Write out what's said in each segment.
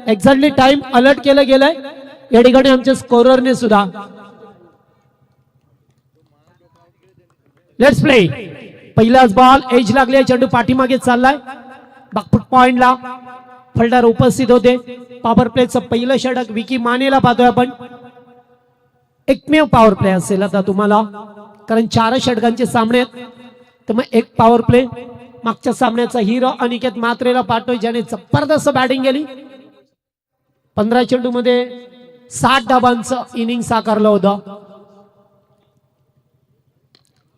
Exactly time alert केलं गेलंय या ठिकाणी आमच्या स्कोररने सुद्धा. Let's play. पहिलाच बॉल एज लागली, चेंडू पाठीमागे चाललाय बॅकफुट पॉइंटला. फलंदाज उपस्थित होते. पॉवर प्लेचं पहिलं षटक विकी मानेला पाहतोय आपण. एकमेव पॉवर प्ले असेल आता तुम्हाला, कारण 4 षटकांचे सामने आहेत, तर मग एक पॉवर प्ले. मागच्या सामन्याचा हिरो अनिकेत म्हात्रेला पाहतोय, ज्याने जबरदस्त बॅटिंग केली. 15 चेंडू मध्ये 60 धाबांचं इनिंग साकारलं होतं.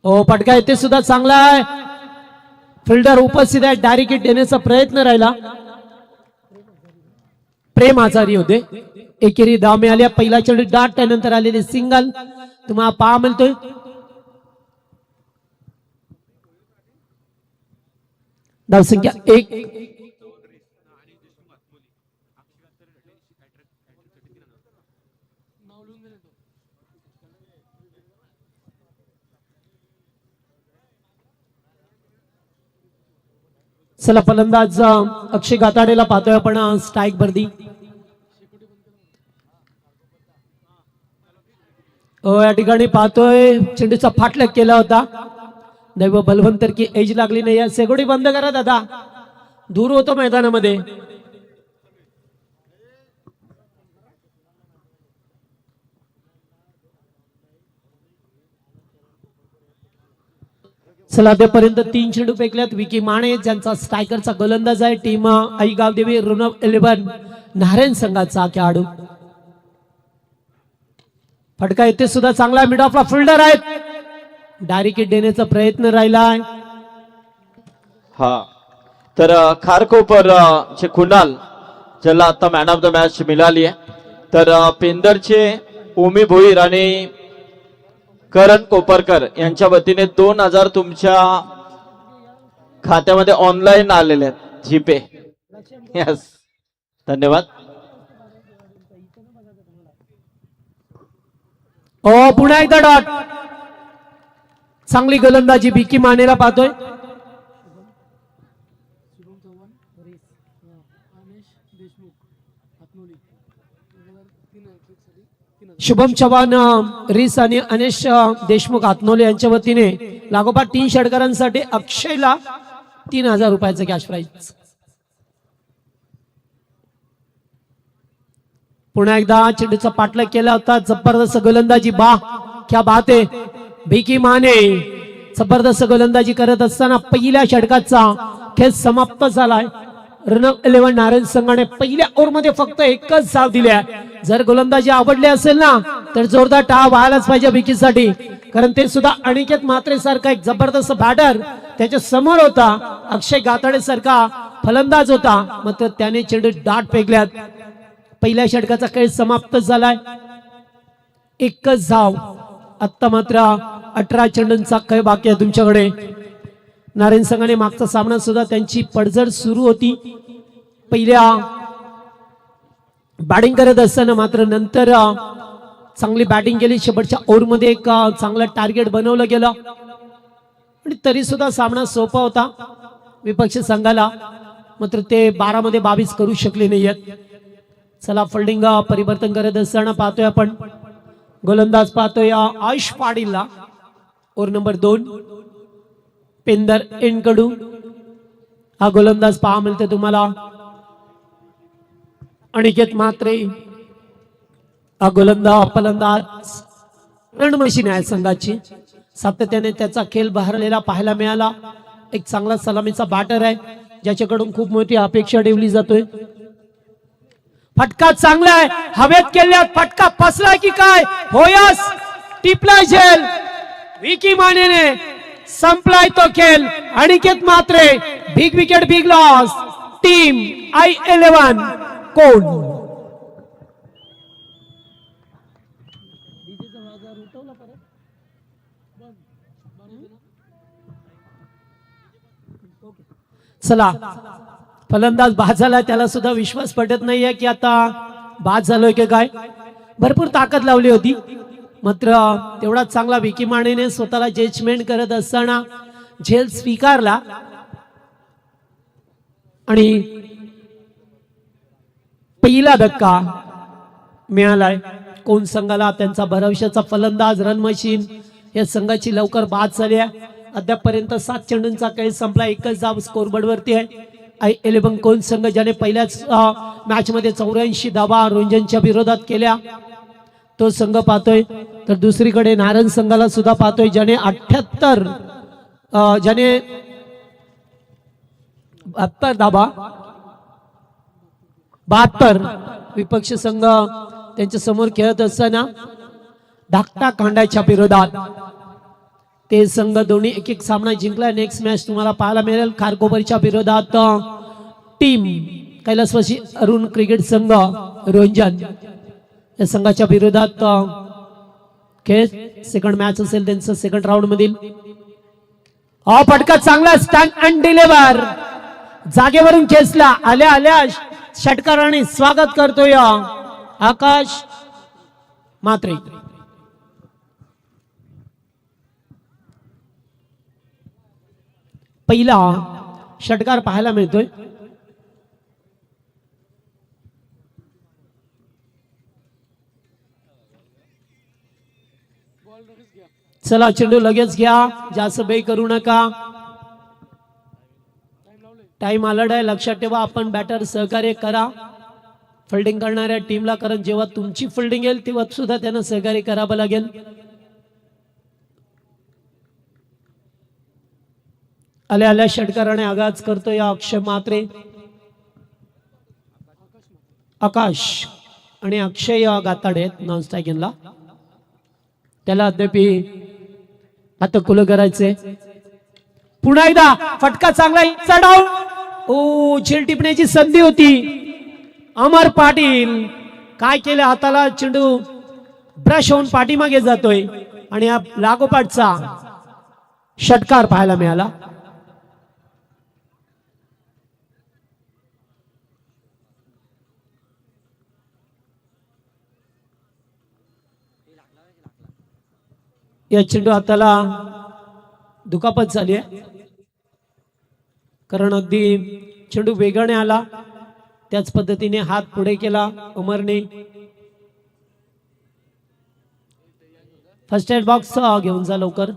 ओ पटका येथे सुद्धा चांगला आहे. फिल्डर उपस्थित आहे. डायरेक्ट हिट देण्याचा प्रयत्न राहिला. प्रेम आचारी होते. एकेरी धाव मिळाल्या. पहिला चेंडू डाट, त्यानंतर आलेले सिंगल तुम्हाला पहा मिळतोय. धावसंख्या 1. चला फलंदाज अक्षय गाताडेला पाहतोय आपण स्ट्राईक वरती. या ठिकाणी पाहतोय चेंडूचा फाटलक केला होता. दैव बलवंतर की एज लागली नाही. या सेगोडी बंद करा दादा, दूर होतो मैदानामध्ये. चला त्यापर्यंत 3 चेंडू फेकल्यात. विकी माने ज्यांचा स्ट्रायकरचा गोलंदाज आहे. टीम आई गावदेवी ऋणव 11 नारायण संघाचा खेळाडू. फटका येथे सुद्धा चांगला. मिड ऑफला फिल्डर आहेत. डायरेक्ट हिट देण्याचा प्रयत्न राहिलाय. हा तर खारकोपर चे कुणाल, ज्याला आता मॅन ऑफ द मॅच मिळाली आहे. तर पेंदरचे ओमी भोईर आणि करण कोपरकर यांच्या वतीने 2000 तुमच्या खात्यामध्ये ऑनलाईन आलेले आहेत, जीपे. यस, धन्यवाद. पुन्हा एकदा डॉट. चांगली गोलंदाजी विकी मानेला पाहतोय. शुभम चव्हाण रिस आणि अनेश देशमुख आत्नोले यांच्या वतीने लागोपाठ 3 षटकारांसाठी अक्षयला 3000 रुपयाचं कॅश प्राइज. पुन्हा एकदा चेंडूचा पाठलाग केला होता. जबरदस्त गोलंदाजी. क्या बात आहे. विकी माने जबरदस्त गोलंदाजी करत असताना पहिल्या षटकाचा खेळ समाप्त झालाय. रणव 11 नारायण संघाने पहिल्या ओव्हरमध्ये फक्त 1च धाव दिल्या. जर गोलंदाजी आवडली असेल ना, तर जोरदार टाळा व्हायलाच पाहिजे विकीसाठी, कारण ते सुद्धा अनिकेत म्हात्रे सारखा एक जबरदस्त बॅटर त्याच्या समोर होता. अक्षय गाताडे सारखा फलंदाज होता, मात्र त्याने चेंडू दाट फेकल्यात. पहिल्या षटकाचा खेळ समाप्त झालाय. 1च धाव. आता मात्र 18 चेंडूंचा खेळ बाकी आहे तुमच्याकडे. नारायण संघाने मागचा सामना सुद्धा त्यांची पडझड सुरू होती. पहिल्या बॅटिंग करत असताना मात्र नंतर चांगली बॅटिंग केली. शेवटच्या ओव्हरमध्ये एक चांगलं टार्गेट बनवलं गेलं आणि तरी सुद्धा सामना सोपा होता विपक्ष संघाला, मात्र ते 12 मध्ये 22 करू शकले नाहीयेत. चला फिल्डिंग परिवर्तन करत असताना पाहतोय आपण गोलंदाज पाहतोय आयुष पाटीलला. ओव्हर नंबर 2 पेंदर एन कडू हा गोलंदाज पहा मिळते तुम्हाला. अनिकेत म्हात्रे हा गोलंदाज फलंदाज. रणमशीन आहे संघाची. सातत्याने त्याचा खेळ बहरलेला पाहायला मिळाला. एक चांगला सलामीचा बॅटर आहे, ज्याच्याकडून खूप मोठी अपेक्षा ठेवली जातोय. फटका चांगला आहे. हवेत केल्यात फटका फसला की काय? होयस टिपला झेल. विकी मानेने संपलाय तो खेळ. Aniket Mhatre big wicket, big loss. Team I11 कोण. चला फलंदाज बाद झाला. त्याला सुद्धा विश्वास पटत नाहीये की आता बाद झालोय की काय. भरपूर ताकद लावली होती, मात्र तेवढा चांगला विकी मानेने स्वतःला जजमेंट करत असताना झेल स्वीकारला आणि पहिला धक्का मिळालाय कोण संघाला. त्यांचा भरवशाचा फलंदाज रन मशीन या संघाची लवकर बाद झाली आहे. अद्यापपर्यंत 7 चेंडूंचा खेळ संपला. एकच धाव स्कोरबोर्ड वरती आहे. I11 कोण संघ ज्याने पहिल्याच मॅच मध्ये 84 धावा रंजनच्या विरोधात केल्या तो संघ पाहतोय. तर दुसरीकडे नारायण संघाला सुद्धा पाहतोय ज्याने 78 ज्याने 72 धावा 72 विपक्ष संघ त्यांच्या समोर खेळत असताना धाकटा खांडाच्या विरोधात ते संघ दोन्ही एक एक सामना जिंकला. नेक्स्ट मॅच तुम्हाला पाहायला मिळेल खारकोपरच्या विरोधात टीम कैलासवासी अरुण क्रिकेट संघ रंजन या संघाच्या विरोधात खेळ. सेकंड मॅच असेल त्यांचं सेकंड राऊंड मधील. फटका चांगला स्टँड अँड डिलिव्हर जागेवरून खेचला. आल्या आल्या षटकाराने स्वागत करतोय आकाश मात्रे. पहिला षटकार पाहायला मिळतोय. चला चेंडू लगेच घ्या, जास्त बे करू नका. टाइम आलेला आहे, लक्षात ठेवा. आपण बॅटर सहकार्य करा फिल्डिंग करणाऱ्या टीमला, कारण जेव्हा तुमची फिल्डिंग येईल तेव्हा सुद्धा त्यांना सहकार्य करावं लागेल. आल्या आल्या षटकाराने आगाज करतोय अक्षय मात्रे. आकाश आणि अक्षय गाताडे आहेत नॉन स्ट्रायकिंगला. त्याला अद्याप आता कुल करायचे. पुन्हा एकदा फटका चांगला चढाव. ओ झेल टिपण्याची संधी होती. अमर पाटील काय केलं, हाताला चेंडू ब्रश होऊन पाठीमागे जातोय आणि हा लागोपाठचा षटकार पाहायला मिळाला. या चेंडू हाताला दुखापत झाली आहे, कारण अगदी चेंडू वेगाने आला त्याच पद्धतीने हात पुढे केला अमरने. फर्स्ट एड बॉक्स घेऊन जा लवकर.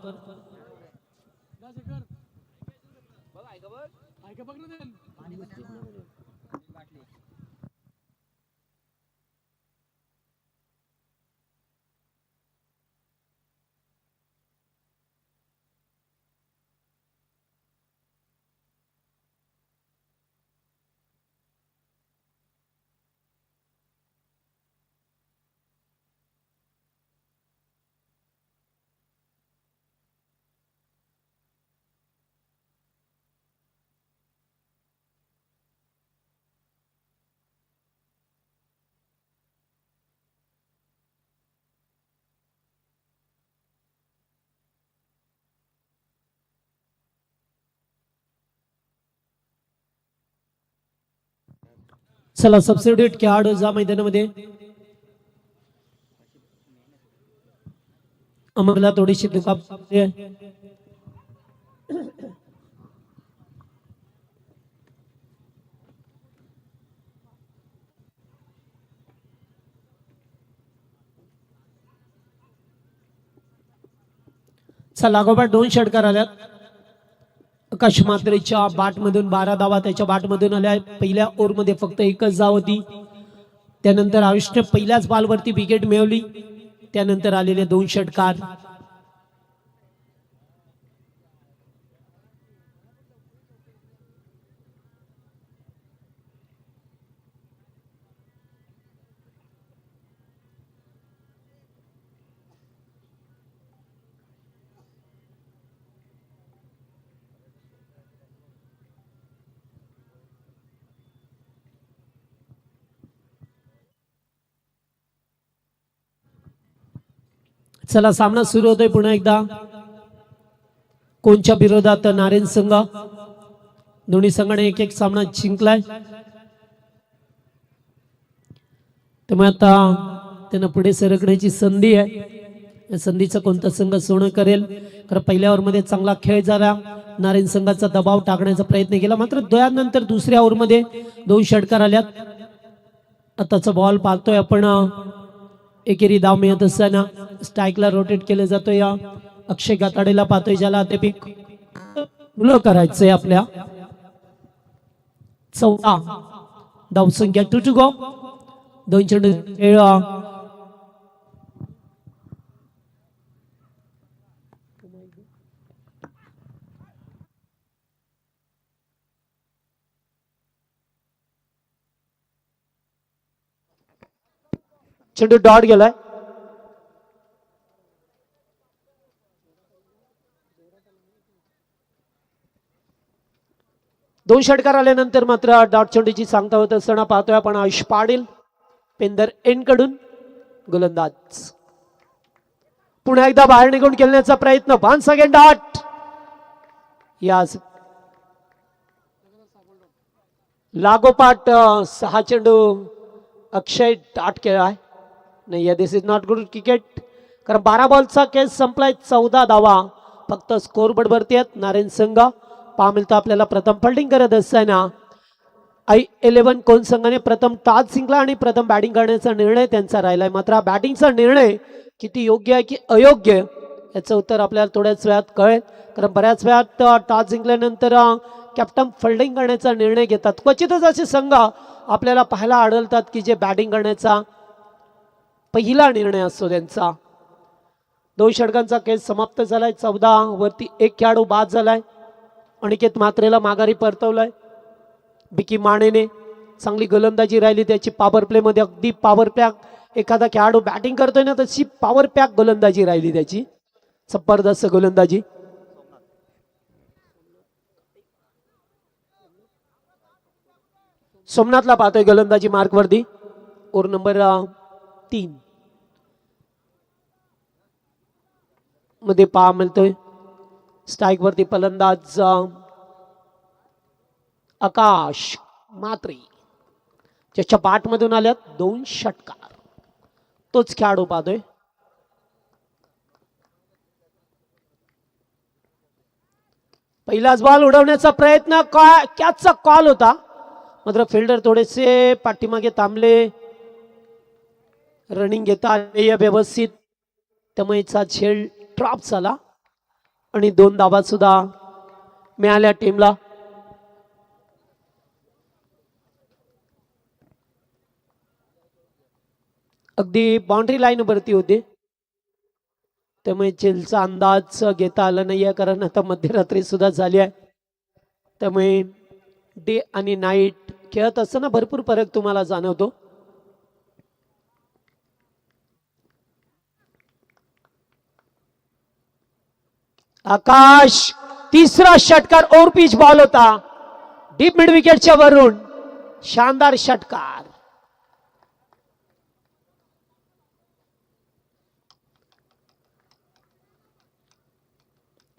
चला सबसिट्यूट खेळाडू जा मैदानामध्ये. अमरला थोडीशी दुखापत आहे. चला लागोपाठ 2 षटकार आल्यात. आकाश मात्रेच्या बाट मधून 12 धावा त्याच्या बाट मधून आल्या. पहिल्या ओव्हर मध्ये फक्त एकच धाव होती. त्यानंतर आयुषने पहिल्याच बॉलवरती विकेट मिळवली. त्यानंतर आलेले 2 षटकार. चला सामना सुरू होतोय पुन्हा एकदा. कोणच्या विरोधात नारायण संघ. दोन्ही संघाने एक एक सामना जिंकलाय. त्यामुळे आता त्यांना पुढे सरकण्याची संधी आहे. या संधीचा कोणता संघ सोनं करेल, कारण पहिल्या ओव्हर मध्ये चांगला खेळ झाला. नारायण संघाचा दबाव टाकण्याचा प्रयत्न केला, मात्र त्यानंतर दुसऱ्या ओव्हर मध्ये 2 षटकार आल्यात. आताचा बॉल पाहतोय आपण एकेरी धाव मिळत असताना स्ट्राईकला रोटेट केलं जातोय. या अक्षय गाताडेला पाहतोय ज्याला ते पिक करायचंय. आपल्या 14 धावसंख्या 2 to go. 2 चेंडू चेंडू डॉट गेलाय. दोन षटकार आल्यानंतर मात्र डॉट चेंडूची सांगता होत असताना पाहतोय आपण आयुष पाटील पेंदर एन कडून गोलंदाज. पुन्हा एकदा बाहेर निघून खेळण्याचा प्रयत्न. 1 सेकंड डॉट. यास लागोपाठ 6 चेंडू अक्षय डॉट केलाय. नाही, दिस इज नॉट गुड क्रिकेट. कारण 12 बॉलचा केस संपलाय. 14 धावा फक्त स्कोर बोर्ड वरती आहेत. नारायण संघ पहा मिळतं आपल्याला प्रथम फिल्डिंग करत असताना I11 कोण संघाने प्रथम टॉस जिंकला आणि प्रथम बॅटिंग करण्याचा निर्णय त्यांचा राहिलाय. मात्र बॅटिंगचा निर्णय किती योग्य आहे की अयोग्य याचं उत्तर आपल्याला थोड्याच वेळात कळेल. कारण बऱ्याच वेळात टॉस जिंकल्यानंतर कॅप्टन फिल्डिंग करण्याचा निर्णय घेतात. क्वचितच असे संघ आपल्याला पाहायला आढळतात की जे बॅटिंग करण्याचा पहिला निर्णय असतो त्यांचा. 2 षटकांचा केस समाप्त झालाय. 14 वरती 1 खेळाडू बाद झालाय. अनिकेत म्हात्रेला माघारी परतवलाय. बिकी मानेने चांगली गोलंदाजी राहिली त्याची. पॉवर प्ले मध्ये अगदी पॉवर पॅक एखादा खेळाडू बॅटिंग करतोय ना तशी पॉवर पॅक गोलंदाजी राहिली त्याची. जबरदस्त गोलंदाजी. सोमनाथला पाहतोय गोलंदाजी मार्क वरती. ओव्हर नंबर 3 मध्ये पहा मिळतोय. स्ट्राईक वरती फलंदाज आकाश मात्रे ज्याच्या बॅट मधून आल्यात 2 षटकार. तोच खेळाडू पाहतोय. पहिलाच बॉल उडवण्याचा प्रयत्न. कॅचचा कॉल होता मात्र फिल्डर थोडेसे पाठीमागे थांबले. रनिंग घेता आले व्यवस्थित. त्यामुळे झेल ड्रॉप झाला आणि 2 धावा सुद्धा मिळाल्या टीमला. अगदी बाउंड्री लाईन वरती होते त्यामुळे झेलचा अंदाज घेता आला नाहीये. कारण आता मध्यरात्री सुद्धा झाली आहे. त्यामुळे डे आणि नाईट खेळत असताना भरपूर फरक तुम्हाला जाणवतो. आकाश तिसरा षटकार ओव्हर पिच बॉल होता. डीप मिड विकेटच्या वरून शानदार षटकार.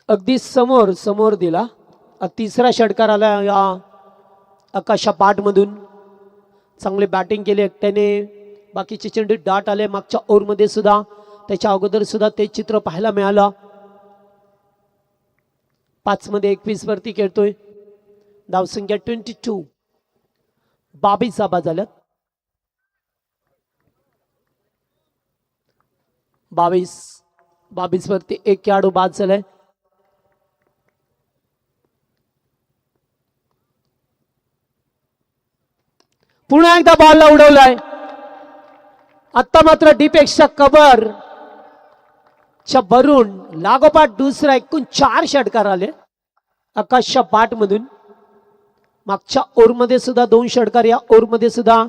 अगदी समोर समोर दिला. तिसरा षटकार आला या आकाशा पाट मधून. चांगले बॅटिंग केले एकट्याने. बाकीचे चेंडू डॉट आले. मागच्या ओव्हर मध्ये सुद्धा त्याच्या अगोदर सुद्धा ते चित्र पाहायला मिळालं. 5 मध्ये 21 वरती खेळतोय. धावसंख्या 22. 22 धावा झाल्यात. 22 वरती 1 खेळाडू बाद झालाय. पुन्हा एकदा बॉलला उडवलाय. आता मात्र डीपेक्षा कव्हर च्या भरून लागोपाठ दुसरा. एकूण 4 षटकार आले आकाशच्या बॅट मधून. मागच्या ओव्हर मध्ये सुद्धा 2 षटकार. या ओव्हर मध्ये सुद्धा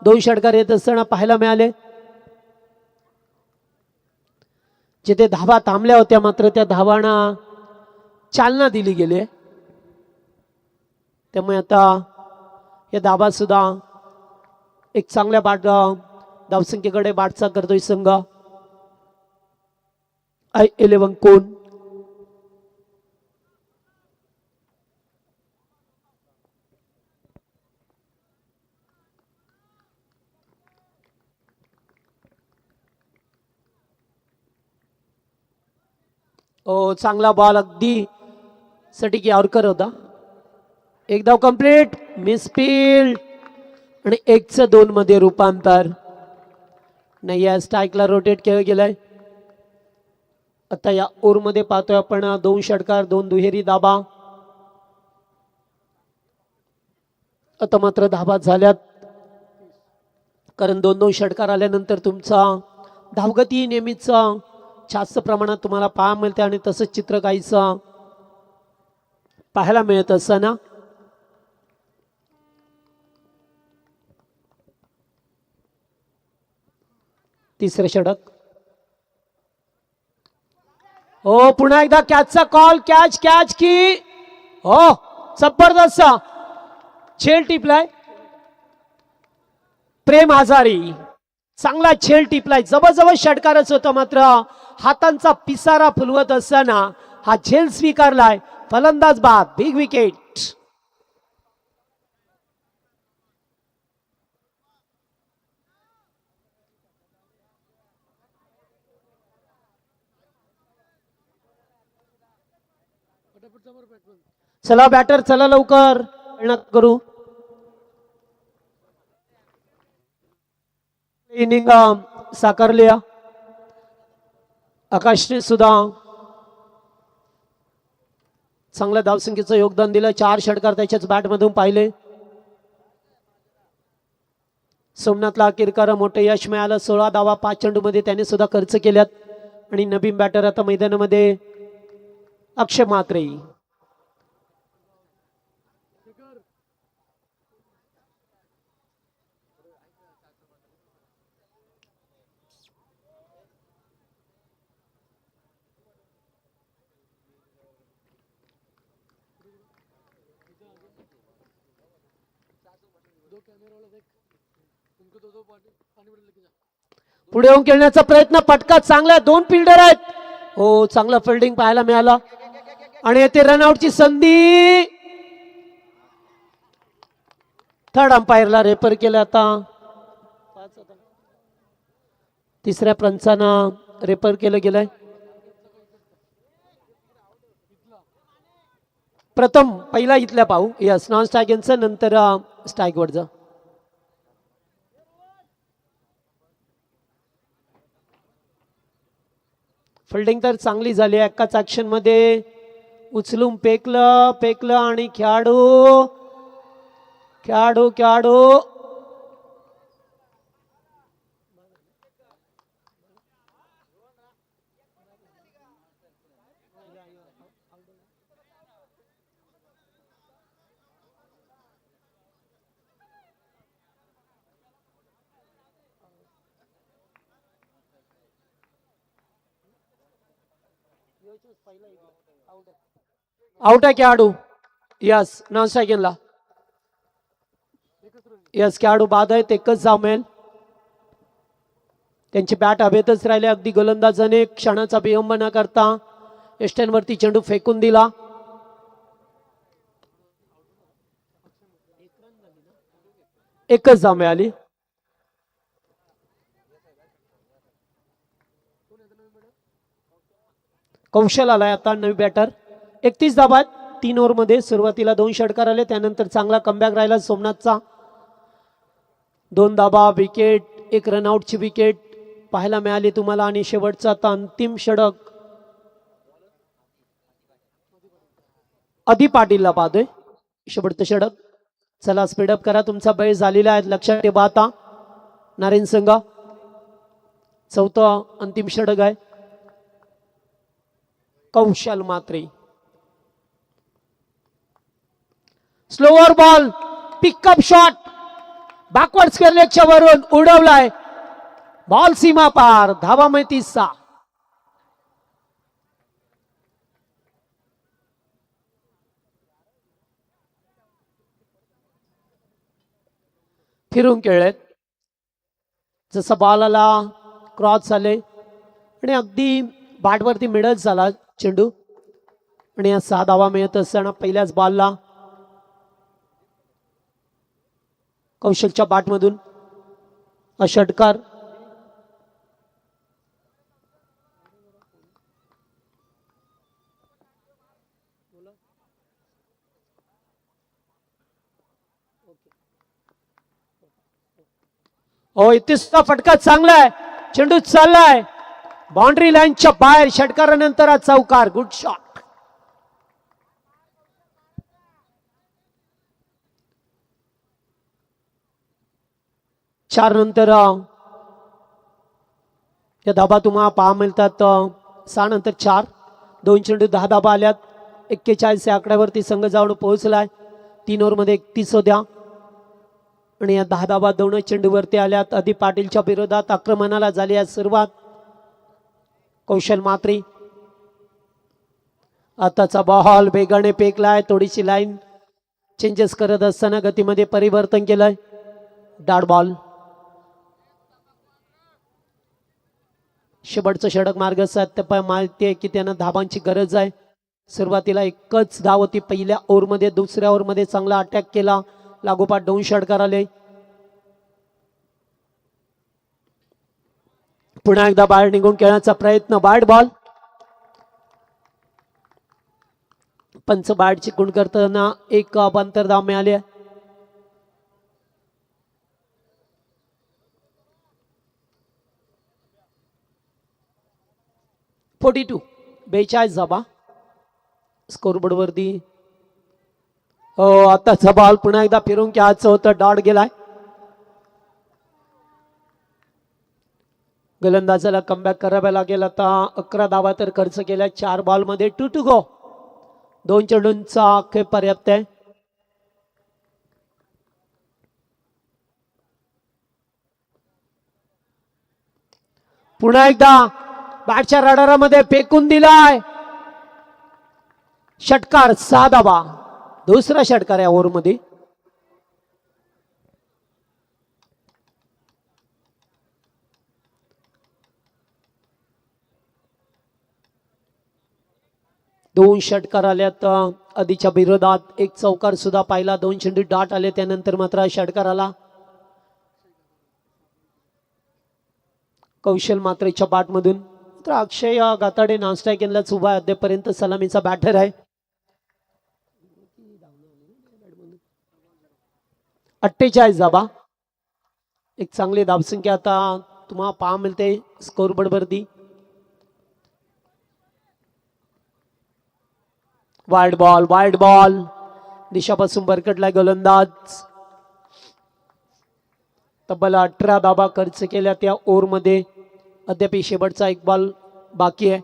2 षटकार येत असताना पाहायला मिळाले. जिथे धावा थांबल्या होत्या मात्र त्या धावांना चालना दिली गेली. त्यामुळे आता या धावा सुद्धा एक चांगल्या धावसंख्येकडे वाटचाल करतोय संघ. I11 कोण. चांगला बॉल अगदी सटीक यावरकर होता. 1 धाव कंप्लीट. मिसफील्ड आणि 1-2 मध्ये रूपांतर. नाही या स्ट्राईकला रोटेट केलं गेलंय. आता या ओव्हरमध्ये पाहतोय आपण 2 षटकार 2 दुहेरी धाबा. आता मात्र धाबा झाल्यात, कारण 2-2 षटकार आल्यानंतर तुमचा धावगती नेहमीच जास्त प्रमाणात तुम्हाला पाहायला मिळते आणि तसंच चित्र काहीचं पाहायला मिळत असताना तिसरे षटक. हो पुन्हा एकदा कॅचचा कॉल. कॅच कॅच की हो जबरदस्त झेल टिपलाय प्रेम आजारी. चांगला झेल टिपलाय. जवळजवळ षटकारच होतं, मात्र हातांचा पिसारा फुलवत असताना हा झेल स्वीकारलाय. फलंदाज बाद. Big wicket. चला बॅटर चला लवकर करू. इनिंग साकारली. आकाशने सुद्धा चांगल्या धावसंख्येचं योगदान दिलं. 4 षटकार त्याच्याच बॅटमधून पाहिले. सोमनाथला अखेरकार मोठे यश मिळालं. 16 धावा 5 चेंडूमध्ये त्याने सुद्धा खर्च केल्यात. आणि नवीन बॅटर आता मैदानामध्ये अक्षय म्हात्रे. पुढे येऊन खेळण्याचा प्रयत्न. पटका चांगला. 2 फिल्डर आहेत. हो चांगलं फिल्डिंग पाहायला मिळालं. आणि येथे रनआउटची संधी. थर्ड अंपायरला रेफर केलं. आता तिसऱ्या पंचानं रेफर केलं गेलंय. प्रथम पहिला इथल्या पाहू. यस नॉन स्ट्राईक यांचं, नंतर स्ट्राईक वरचं. फिल्डिंग तर चांगली झाली. एकाच ऍक्शन मध्ये उचलून फेकलं आणि खेळाडू खेळाडू खेळाडू आउट आहे खेळाडू. Yes non स्ट्राईकला. यस खेळाडू बाद आहेत. एकच धाव मिळेल. त्यांची बॅट हवेतच राहिले. अगदी गोलंदाजाने क्षणाचा विलंब न करता एस्टनवरती चेंडू फेकून दिला. एकच धाव मिळाली. कौशल आलाय आता नवी बॅटर. 31 धावा 3 ओव्हरमध्ये. सुरुवातीला 2 षटकार आले, त्यानंतर चांगला कमबॅक राहिला सोमनाथचा. 2 धावा विकेट, 1 रनआउटची विकेट पाहायला मिळाली तुम्हाला. आणि शेवटचा आता अंतिम षटक आधी पाटीलला पाहतोय. शेवटचं षटक. चला स्पीडअप करा, तुमचा वेळ झालेला आहे. लक्षात ठेवा आता नारायण संघ. चौथं अंतिम षटक आहे. Kaushal Mhatre. Slower ball pickup shot backward स्क्वेअरलेगच्या वरून उडवलाय. बॉल सीमा पार. धावा माहिती 6. फिरून खेळलेत. जसा बॉल आला क्रॉस झाले आणि अगदी बॅटवरती मिडल झाला चेंडू. आणि या 6 धावा मिळत असताना पहिल्याच बॉलला कौशलच्या बॅटमधून षटकार. हो इथे सुद्धा फटका चांगला आहे. चेंडू चाललाय बाउंड्री लाईनच्या बाहेर. षटकारानंतर हा चौकार. Good shot. चार नंतर या धाबा तुम्हाला पहा मिळतात. 6 नंतर 4. 2 चेंडू 10 धाबा आल्यात. 41 या आकड्यावरती संघ जाऊन पोहोचलाय. 3 ओव्हरमध्ये 31 होत्या आणि या 10 धाबा 2 चेंडूवरती आल्यात. अदीप पाटीलच्या विरोधात आक्रमणाला झाली आहे सुरुवात. कौशल मात्री आताचा बॉल वेगाने फेकलाय. थोडीशी लाईन चेंजेस करत असताना गतीमध्ये परिवर्तन केलंय. Dot ball. शेवटचं षटक मार्ग साध्य माहिती आहे की त्यांना धाबांची गरज आहे. सुरुवातीला एकच धाव होती पहिल्या ओव्हरमध्ये. दुसऱ्या ओव्हरमध्ये चांगला अटॅक केला. लागोपाठ 2 षटकार आले. पुन्हा एकदा बाहेर निघून खेळण्याचा प्रयत्न. Wide ball. पंच बॅट चिकून करताना एक अंतर धाव मिळाली आहे. .42 42 धाबा स्कोरबोर्ड वरती. हो आताचा बॉल पुन्हा एकदा फिरून खेळायचं होतं. डॉट गेलाय. गोलंदाजाला कमबॅक करावा लागेल. आता 11 धावा तर खर्च केल्या 4 बॉलमध्ये. 2 to go. 2 चेंडूंचा खेळ पर्याप्त आहे. पुन्हा एकदा बॅटच्या रडारामध्ये फेकून दिलाय. षटकार. 6 धावा. दुसरा षटकार या ओव्हरमध्ये. दोन षटकार आल्यात आधीच्या विरोधात. एक चौकार सुद्धा पाहिला. 2 चेंडू डॉट आले. त्यानंतर मात्र षटकार आला. कौशल मात्रेच्या बॅटमधून. तर अक्षय गाताडे नॉनस्ट्राईक केलाच उभा आहे. अद्यापर्यंत सलामीचा बॅटर आहे. 48 धाबा. एक चांगली धावसंख्या आता तुम्हाला पहा मिळते स्कोरबोर्ड वरती. Wide ball. Wide ball. दिशापासून बरकटलाय गोलंदाज. तब्बल 18 धाबा खर्च केल्या त्या ओव्हरमध्ये. अद्याप शेवटचा एक बॉल बाकी आहे.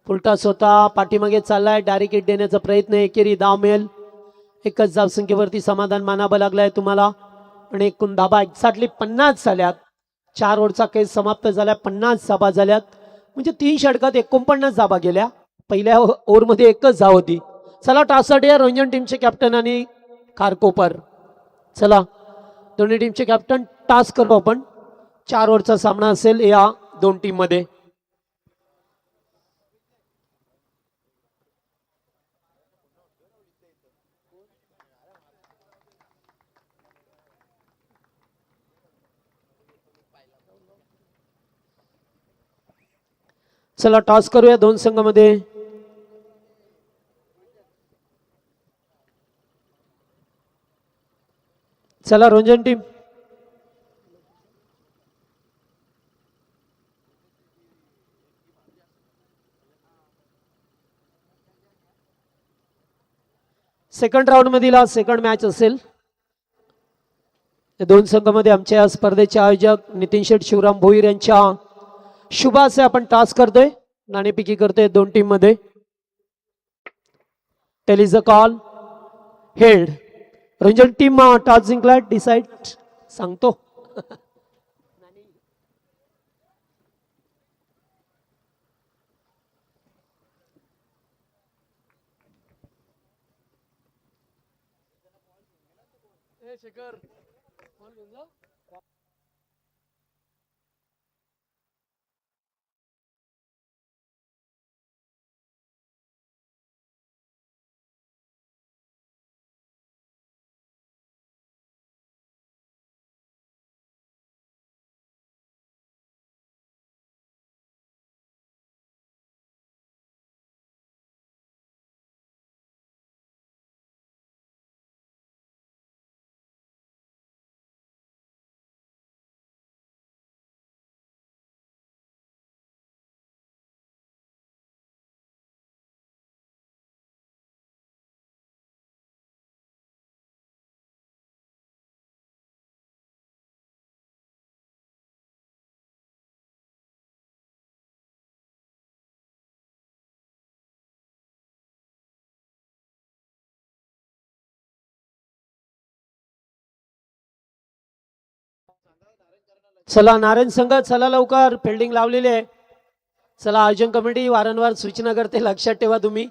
फुलटॉस होता. पाठीमागे चाललाय. डायरेक्ट हिट देण्याचा प्रयत्न. एकेरी धाव मिळेल. एकच धावसंख्येवरती समाधान मानावं लागलंय तुम्हाला. आणि एकूण धाबा एक्झॅक्टली 50 झाल्यात. 4 ओव्हरचा खेळ समाप्त झाला. 50 धाबा झाल्यात. म्हणजे 3 षटकात 49 धाबा गेल्या. पहिल्या ओव्हरमध्ये एकच धाव होती. चला टॉससाठी रंजन टीमचे कॅप्टन आणि खारकोपर. चला दोन्ही टीमचे कॅप्टन टॉस करू आपण. 4 ओव्हरचा सामना असेल या दोन टीम मध्ये. चला टॉस करूया दोन संघामध्ये. चला रंजन टीम. सेकंड राऊंड मधील सेकंड मॅच असेल. या दोन संघामध्ये आमच्या स्पर्धेचे आयोजक नितीन शेठ शिवराम भोईर यांच्या शुभासे आपण टॉस करतोय. नाणेफेकी करतोय दोन टीम मध्ये. Tail is a call. Head. Ranjan team toss जिंकला. डिसाइड सांगतो. चला नारायण संघ, चला लवकर, फिल्डिंग लावलेली आहे. चला आयोजन कमिटी वारंवार सूचना करते, लक्षात ठेवा तुम्ही.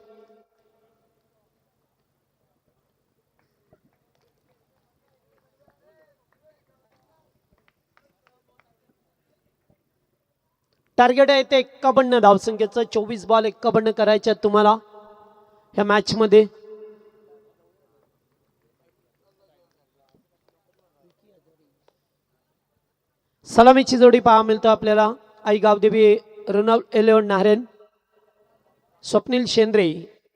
टार्गेट आहे ते 51 धावसंख्येचं. 24 बॉल 51 करायचे आहेत तुम्हाला ह्या मॅच मध्ये. सलामीची जोडी पहा मिळतं आपल्याला. आई गावदेवी रोनाल्ड 11 नारायण, स्वप्नील शेंद्रे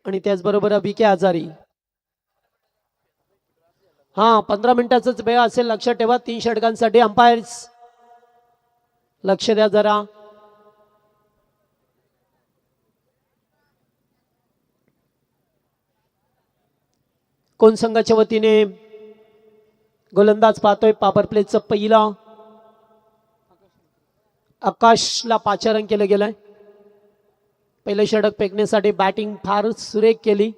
आणि त्याचबरोबर बीके आजारी. हा 15 मिनिटाचाच वेळ असेल, लक्षात ठेवा. 3 षटकांसाठी अंपायर्स लक्ष द्या जरा. कोण संघाच्या वतीने गोलंदाज पाहतोय. पॉवर प्लेचं पहिला आकाशला पाचारण केलं गेलंय. पहिले षटक फेकण्यासाठी बॅटिंग फार सुरेख केली.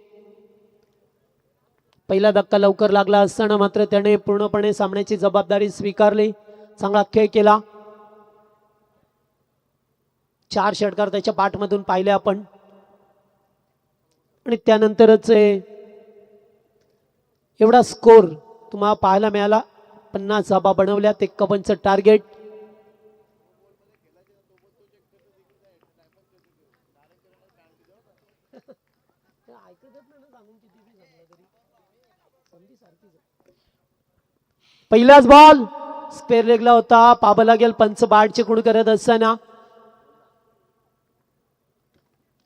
पहिला धक्का लवकर लागला असताना मात्र त्याने पूर्णपणे सामन्याची जबाबदारी स्वीकारली. चांगला खेळ केला. 4 षटकार त्याच्या पाठमधून पाहिले आपण आणि त्यानंतरच एवढा स्कोर तुम्हाला पाहायला मिळाला. 50 धावा बनवल्या. ते 51चं टार्गेट. पहिलाच बॉल स्क्वेअर लेगला होता. पाबा लागेल पंच बाडचे खूण करत असताना.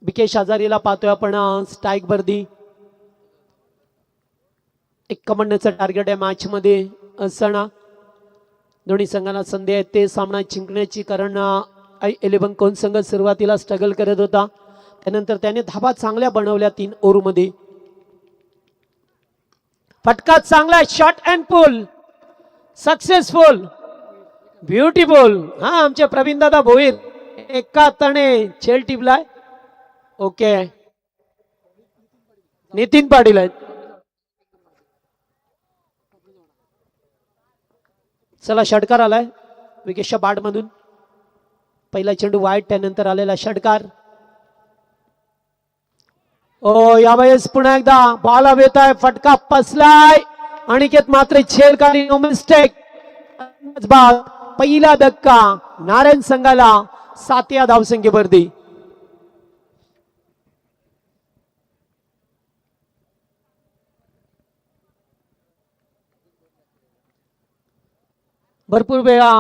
बिकेश आजारीला पाहतोय आपण स्ट्राईक वर्दी. 51चं टार्गेट आहे मॅच मध्ये असताना. दोन्ही संघांना संधी आहे ते सामना जिंकण्याची, कारण I11 कोण संघ सुरुवातीला स्ट्रगल करत होता. त्यानंतर त्याने धाबा चांगल्या बनवल्या 3 ओव्हरमध्ये. फटका चांगला, shot and pull successful, beautiful. हा आमचे प्रवीण दादा भोईर एका हाताने झेल टिपलाय. ओके, नितीन पाटील आहेत. चला षटकार आलाय विकेशच्या बॅट मधून. पहिला चेंडू वाईट, त्यानंतर आलेला षटकार. ओ यावेळेस पुन्हा एकदा बॉल हवेत आहे. फटका पसलाय. अनिकेत मात्र झेल काढली. No mistake. पहिला धक्का नारायण संघाला 7 धावसंख्येवरती. भरपूर वेळा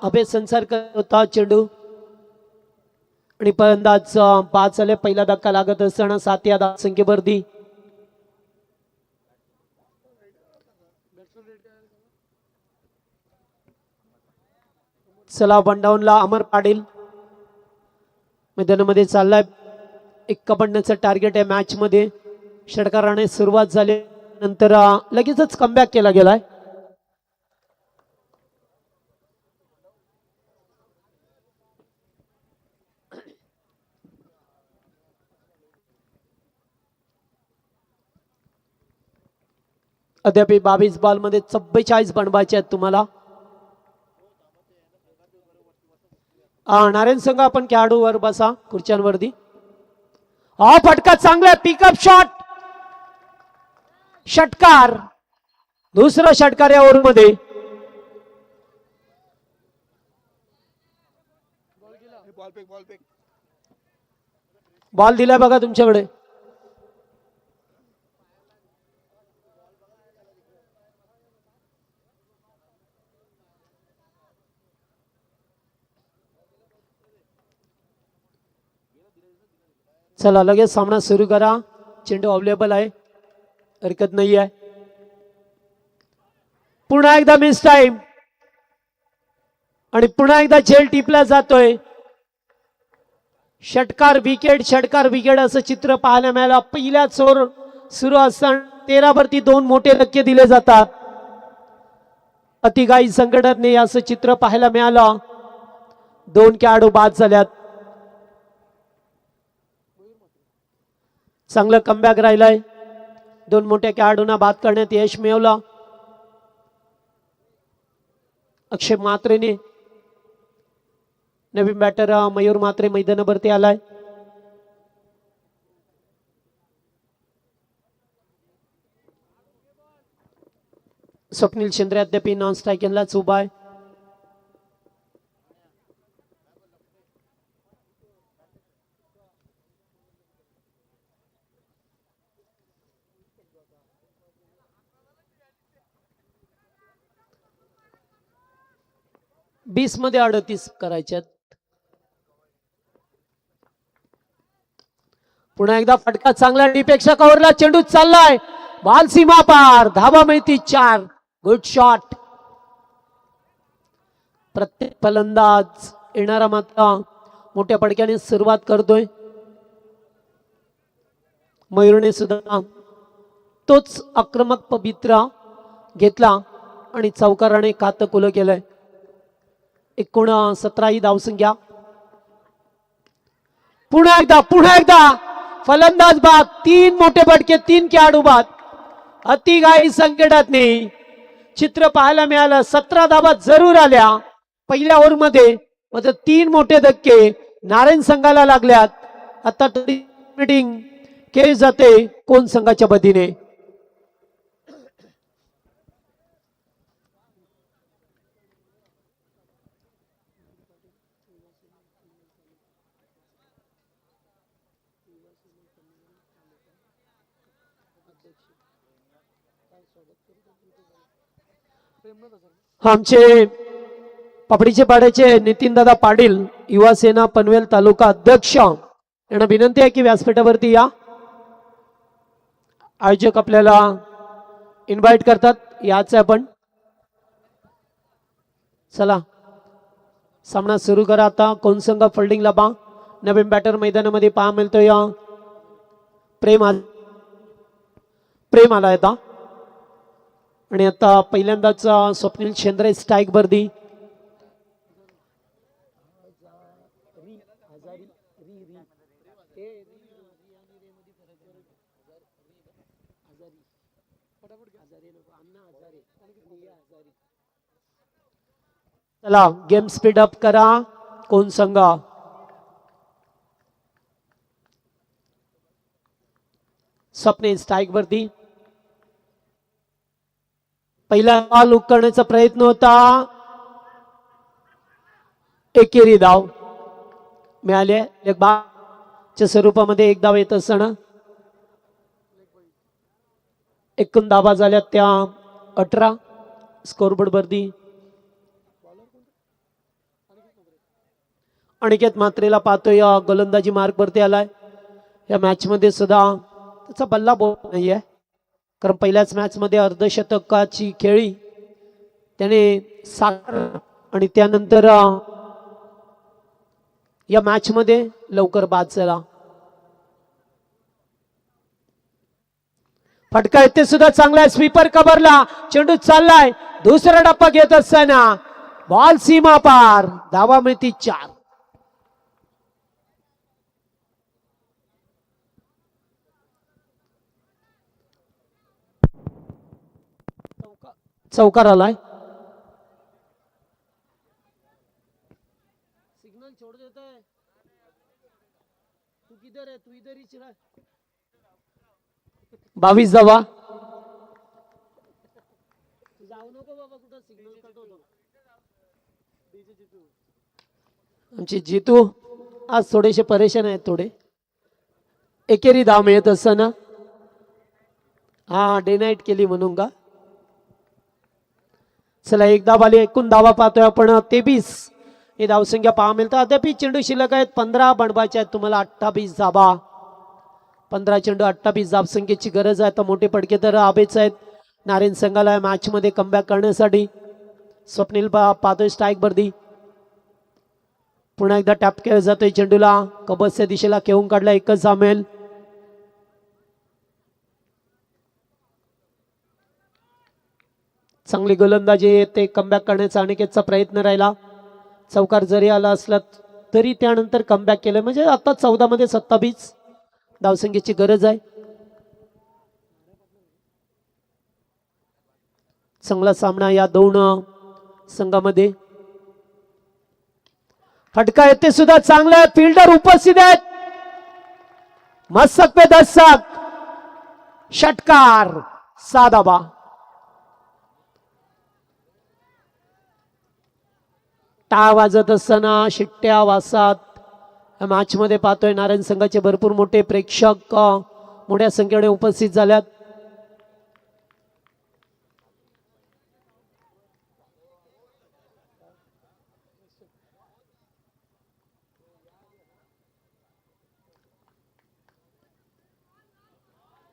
अभय संसार करत होता चेंडू आणि फलंदाज 5 झाले. पहिला धक्का लागत असताना 7 धावसंख्येवरती. चला वनडाऊनला अमर पाटील मैदानामध्ये चाललाय. 51चं टार्गेट आहे मॅच मध्ये. षटकाराने सुरुवात झाली, नंतर लगेचच कमबॅक केला गेलाय. अद्याप 22 बॉल मध्ये 44 बनवायचे आहेत तुम्हाला. नारायण संघ आपण खेळाडूवर बसा खुर्च्यांवरती. हा फटका चांगला, पिकअप शॉट, षटकार. दुसरा षटकार या ओव्हर मध्ये. बॉल दिलाय बघा तुमच्याकडे. चला लगेच सामना सुरू करा. चेंडू अवेलेबल आहे, हरकत नाही आहे. पुन्हा एकदा मिस टाइम आणि पुन्हा एकदा झेल टिपला जातोय. षटकार विकेट, षटकार विकेट असं चित्र पाहायला मिळालं. पहिल्या ओव्हर सुरू असताना 13 वरती 2 मोठे धक्के दिले जातात. अतिगाई संघटनेने असं चित्र पाहायला मिळालं. 2 खेळाडू बाद झाल्यात. चांगलं कमबॅक राहिलंय. 2 मोठ्या खेळाडूंना बाद करण्यात यश मिळवलं. अक्षय मात्रेने नवीन बॅटर मयूर मात्रे मैदानावरती आलाय. स्वप्नील शिंद्रे अद्याप नॉन स्ट्रायकिंगलाच उभा आहे. बीस मध्ये 38 करायच्यात. पुन्हा एकदा फटका चांगला डीपेक्षा कव्हरला चेंडू चाललाय. बॉल सीमा पार. धावा मिळती 4. Good shot. प्रत्येक फलंदाज येणारा मात्र मोठ्या फटक्याने सुरुवात करतोय. मयूरने सुद्धा तोच आक्रमक पवित्रा घेतला आणि चौकाराने खातं खुलं केलंय. एकूण 17 ही धावसंख्या. पुन्हा एकदा फलंदाज बाद. 3 मोठे फटके, 3 खेळाडू बाद. अतिघाई संकटातने चित्र पाहायला मिळालं. 17 धावा जरूर आल्या पहिल्या ओव्हरमध्ये, मात्र 3 मोठे धक्के नारायण संघाला लागल्यात. आता मीटिंग केली जाते कोण संघाच्या वतीने. आमचे पापडीचे पाड्याचे नितीन दादा पाटील, युवा सेना पनवेल तालुका अध्यक्ष, यांना विनंती आहे की व्यासपीठावरती या. आयोजक आपल्याला इन्व्हाइट करतात, याच आपण. चला सामना सुरू करा. आता कोण संघ फिल्डिंगला बा. नवीन बॅटर मैदानामध्ये पहा मिळतोय. प्रेम आला आता. आणि आता पहिल्यांदाच स्वप्नील शेंद्रे स्ट्राईक वरती. चला गेम स्पीड अप करा कोण संघ. स्वप्नील स्ट्राईक वरती. पहिला बॉल उकळण्याचा प्रयत्न होता. एकेरी धाव मिळाले. च्या स्वरूपामध्ये एक धाव येत असताना एकूण धावा झाल्या त्या 18. स्कोरबोर्ड वरती अनिकेत मात्रेला पाहतोय गोलंदाजी मार्ग वरती आलाय. या मॅच मध्ये सुद्धा त्याचा बल्ला बोल नाहीये, कारण पहिल्याच मॅच मध्ये अर्धशतकाची खेळी त्याने साकार आणि त्यानंतर या मॅच मध्ये लवकर बाद झाला. फटका येते सुद्धा चांगला. स्वीपर कव्हरला चेंडू चाललाय. दुसरा डप्पा घेत असताना बॉल सीमा पार. धावा मिळती 4. चौकार आलाय. सिग्नल छोड़ देता है. तू किधर है? तू इधर ही चला. 22 धावा. जाऊ नको बाबा कुठं, सिग्नल कट होतो. आमची जितू आज थोडेसे परेशान आहेत थोडे. एकेरी धाव मिळत असताना डे नाईट केली म्हणून का. चला एक धाव आली. एकूण धावा पाहतोय आपण 23 ही धावसंख्या पहा मिळतं. अद्याप चेंडू शिल्लक आहेत 15 बनवायचे आहेत तुम्हाला. 28 धावा. 15 चेंडू 28 धावसंख्येची गरज आहे. तर मोठे पडके तर हवेच आहेत नारायण संघाला मॅच मध्ये कमबॅक करण्यासाठी. स्वप्नील पाहतोय स्ट्राईक वरती. पुन्हा एकदा टॅप केला जातोय चेंडूला. कबसच्या दिशेला खेळून काढला. एकच सामेल. चांगली गोलंदाजी ते कमबॅक करण्याचा अनिकेतचा प्रयत्न राहिला. चौकार जरी आला असला तरी त्यानंतर कमबॅक केलं. म्हणजे आता 14 मध्ये 27 धावसंख्येची गरज आहे. चांगला सामना या दोन संघामध्ये. फटका येते सुद्धा चांगला आहे. फिल्डर उपस्थित आहेत. मस्तक पे दस्तक. षटकार. 6 धाबा. टाळ वाजत असताना शिट्ट्या वासात या मॅच मध्ये पाहतोय नारायण संघाचे भरपूर मोठे प्रेक्षक मोठ्या संख्येने उपस्थित झाल्यात.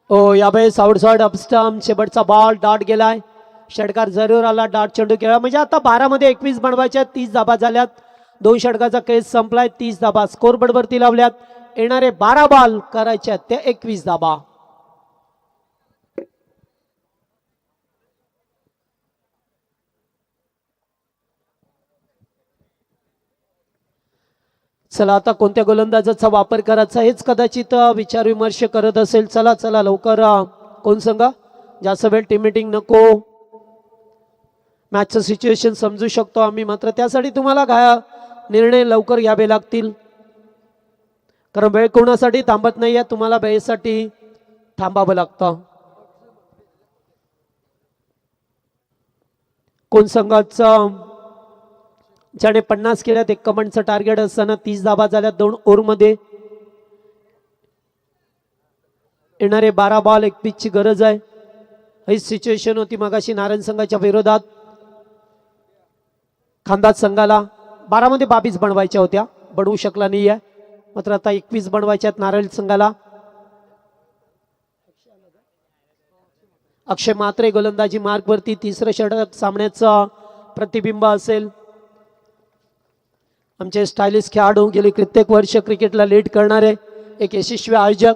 ओ यावेळेस आउटसाइड अपस्टंप. शेवटचा बॉल डॉट गेलाय. षटकार जरूर आला. डॉट चेंडू खेळा म्हणजे आता 12 मध्ये 21 बनवायच्या. 30 धाबा झाल्यात. 2 षटकाचा केस संपलाय. 30 धाबा स्कोरबोर्ड वरती लावल्यात. येणारे 12 बॉल करायच्या त्या 21 धाबा. चला आता कोणत्या गोलंदाजाचा वापर करायचा हेच कदाचित विचार विमर्श करत असेल. चला चला लवकर. कोण संघ जास्त वेळ टीम मीटिंग नको. मॅचचं सिच्युएशन समजू शकतो आम्ही, मात्र त्यासाठी तुम्हाला निर्णय लवकर घ्यावे लागतील. कारण वेळ कोणासाठी थांबत नाहीये. तुम्हाला वेळेसाठी थांबावं लागतं. कोण संघाचं ज्याने 50 केल्यात. 51चं टार्गेट असताना 30 धाबा झाल्यात 2 ओव्हरमध्ये. येणारे 12 बॉल 1 पिचची गरज आहे. ही सिच्युएशन होती मगाशी नारायण संघाच्या विरोधात. खांदाज संघाला 12 मध्ये 22 बनवायच्या होत्या. बनवू शकला नाही आहे. मात्र आता 21 बनवायच्यात नारायण संघाला. अक्षय मात्रे गोलंदाजी मार्गवरती. 3रं षटक सामन्याचं प्रतिबिंब असेल. आमचे स्टायलिश खेळाडू गेली कित्येक वर्ष क्रिकेटला लीड करणारे एक यशस्वी आयोजक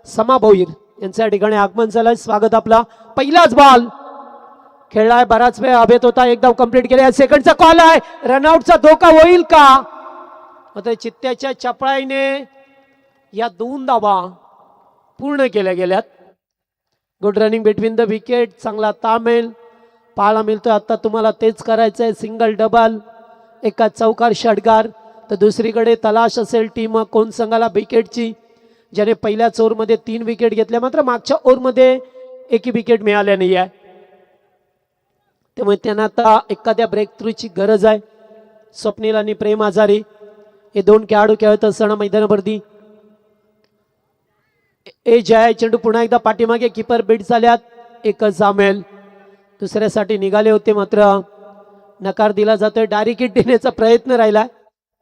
समा भोईर यांच्या ठिकाणी आगमन झालंय. स्वागत. आपला पहिलाच बॉल खेळलाय. बराच वेळ हवेत होता. एक धाव कंप्लीट केली. सेकंडचा कॉल आहे. रनआउटचा धोका होईल का? मात्र चित्त्याच्या चपळाईने या 2 धावा पूर्ण केल्या गेल्यात. Good running between the wicket. चांगला ताळमेळ पाहायला मिळतोय. आता तुम्हाला तेच करायचंय. Single double. एका चौकार षटकार तर दुसरीकडे तलाश असेल टीम कोण संघाला विकेटची, ज्याने पहिल्याच ओव्हरमध्ये 3 विकेट घेतल्या. मात्र मागच्या ओव्हरमध्ये एकही विकेट मिळाल्या नाही आहे. त्यामुळे त्यांना आता एखाद्या ब्रेक थ्रूची गरज आहे. स्वप्नील आणि प्रेम आजारी हे 2 खेळाडू खेळत असताना मैदानावरती. जय चेंडू पुन्हा एकदा पाठीमागे. कीपर बीट झाल्यात. एकच सामेल दुसऱ्यासाठी निघाले होते मात्र नकार दिला जातोय. डायरेक्ट हिट देण्याचा प्रयत्न राहिला.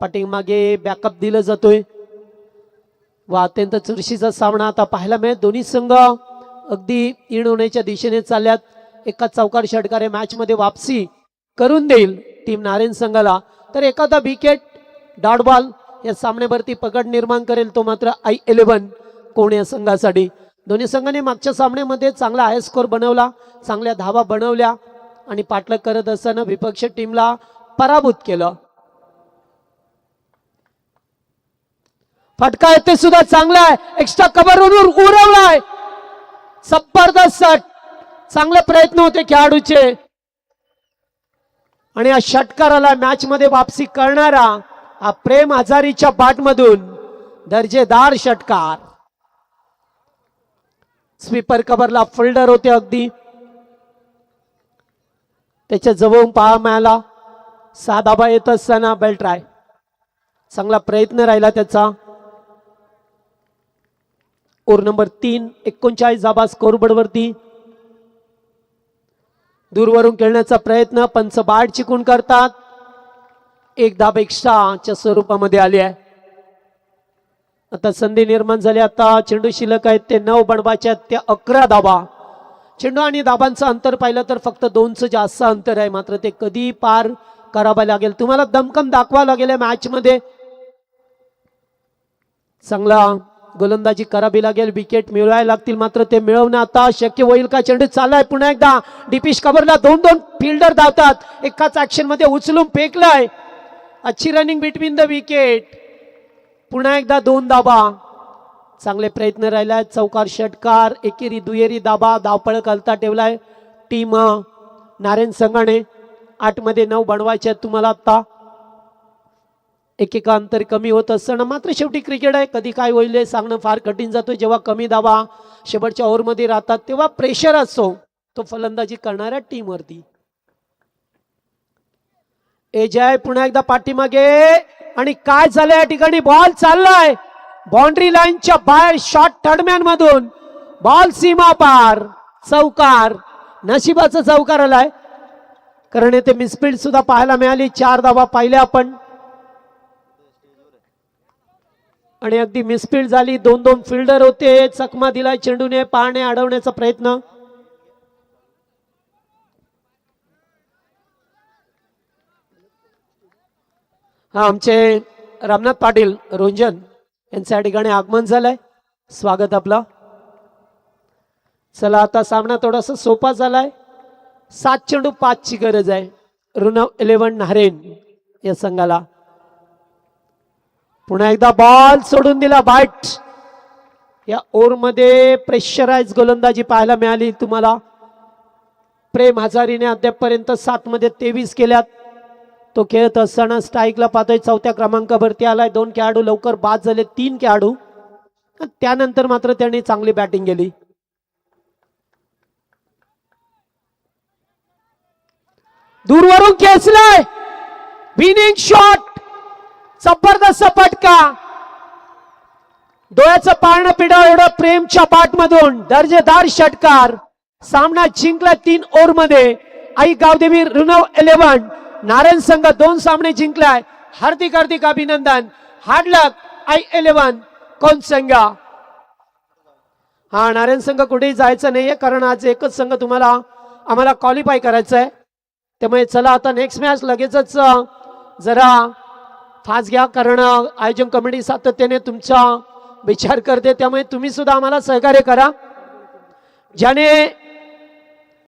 पाठीमागे बॅकअप दिलं जातोय व अत्यंत चुरशीचा सामना आता पाहायला मिळेल. दोन्ही संघ अगदी इन होण्याच्या दिशेने चालल्यात. एका चौकार षटकारे मॅच मध्ये वापसी करून देईल टीम नारायण संघाला. तर एखादा विकेट डॉट बॉल या सामन्यावरती पकड निर्माण करेल. तो मात्र I11 कोण या संघासाठी. दोन्ही संघाने मागच्या सामन्यामध्ये चांगला हाय स्कोर बनवला. चांगल्या धावा बनवल्या आणि पाठलाग करत असताना विपक्ष टीमला पराभूत केलं. फटका येते सुद्धा चांगला आहे. एक्स्ट्रा कव्हरवर उडवलाय. जबरदस्त शॉट. चांगले प्रयत्न होते खेळाडूचे आणि या षटकाराला मॅच मध्ये वापसी करणारा हा प्रेम आजारीच्या बॅटमधून दर्जेदार षटकार. स्वीपर कव्हरला फिल्डर होते अगदी. त्याच्या जवळून पाहा मिळाला. 6 धाबा येत असताना बेल ट्राय. चांगला प्रयत्न राहिला त्याचा. ओव्हर नंबर 3 39 धाबा स्कोरबोर्ड वरती. दूरवरून खेळण्याचा प्रयत्न. पंच बाद चिकून करतात. 1 धाब एक्स्ट्राच्या स्वरूपामध्ये आली आहे. आता संधी निर्माण झाली. आता चेंडू शिल्लक आहेत ते 9 बनवायच्या त्या 11 धाबा. चेंडू आणि धाबांचं अंतर पाहिलं तर फक्त 2चं जास्त अंतर आहे. मात्र ते कधी पार करावं लागेल. तुम्हाला दमकम दाखवावं लागेल. मॅच मध्ये चांगला गोलंदाजी करावी लागेल. विकेट मिळवायला लागतील. मात्र ते मिळवणं आता शक्य होईल का? चेंडू चाललाय पुन्हा एकदा. डीपिश कव्हरला 2 फिल्डर धावतात. एकाच ऍक्शन मध्ये उचलून फेकलाय. अच्छी रनिंग बिटवीन द विकेट. पुन्हा एकदा 2 धाबा. चांगले प्रयत्न राहिलाय. चौकार षटकार. एकेरी दुहेरी धाबा. धावपळ करता ठेवलाय टीम नारायण संघाने. 8 मध्ये 9 बनवायचे तुम्हाला आता. एकेका अंतर कमी होत असताना मात्र शेवटी क्रिकेट आहे, कधी काय होईल हे सांगणं फार कठीण जातं. जेव्हा कमी दाबा शेवटच्या ओव्हरमध्ये राहतात तेव्हा प्रेशर असतो तो फलंदाजी करणाऱ्या टीमवरती. एजय पुन्हा एकदा पाठीमागे आणि काय झालं या ठिकाणी बॉल चाललाय बाउंड्री लाईनच्या बाहेर शॉट थर्डमॅन मधून बॉल सीमा पार चौकार. नशिबाचा चौकार आलाय कारण येथे मिसफील्ड सुद्धा पाहायला मिळाली. 4 धावा पाहिल्या आपण आणि अगदी मिसफील्ड झाली. 2-2 फिल्डर होते. चकमा दिलाय चेंडूने पाहणे अडवण्याचा प्रयत्न. हा आमचे रामनाथ पाटील रोंजन यांच्या या ठिकाणी आगमन झालंय. स्वागत आपलं. चला आता सामना थोडासा सोपा झालाय. 7 चेंडू 5 ची गरज आहे रुनव 11 नारेन या संघाला. पुन्हा एकदा बॉल सोडून दिला बाईट. या ओव्हरमध्ये प्रेशराइज गोलंदाजी पाहायला मिळाली तुम्हाला. प्रेम हजारीने अद्यापपर्यंत 7 मध्ये 23 केल्यात. तो खेळत असताना स्ट्राईकला पाहतोय 4थ्या क्रमांकावरती आलाय. 2 खेळाडू लवकर बाद झाले. 3 खेळाडू त्यानंतर मात्र त्यांनी चांगली बॅटिंग केली. दूरवरून खेचलाय विनिंग शॉट. जबरदस्त फटका. डोळ्याचं पारणं पिढा एवढं प्रेमच्या बॅट मधून दर्जेदार षटकार. सामना जिंकला 3 ओव्हर मध्ये. आई गावदेवी रुनव 11 नारायण संघ 2 सामने जिंकलाय. हार्दिक हार्दिक अभिनंदन. हार्ड लक आई 11 कोण संघ. हा नारायण संघ कुठेही जायचं नाहीये कारण आज एकच संघ तुम्हाला आम्हाला क्वालिफाय करायचं आहे. त्यामुळे चला आता नेक्स्ट मॅच लगेचच जरा फास्ट घ्या कारण आयोजन कमिटी सातत्याने तुमचा विचार करते. त्यामुळे तुम्ही सुद्धा आम्हाला सहकार्य करा. ज्याने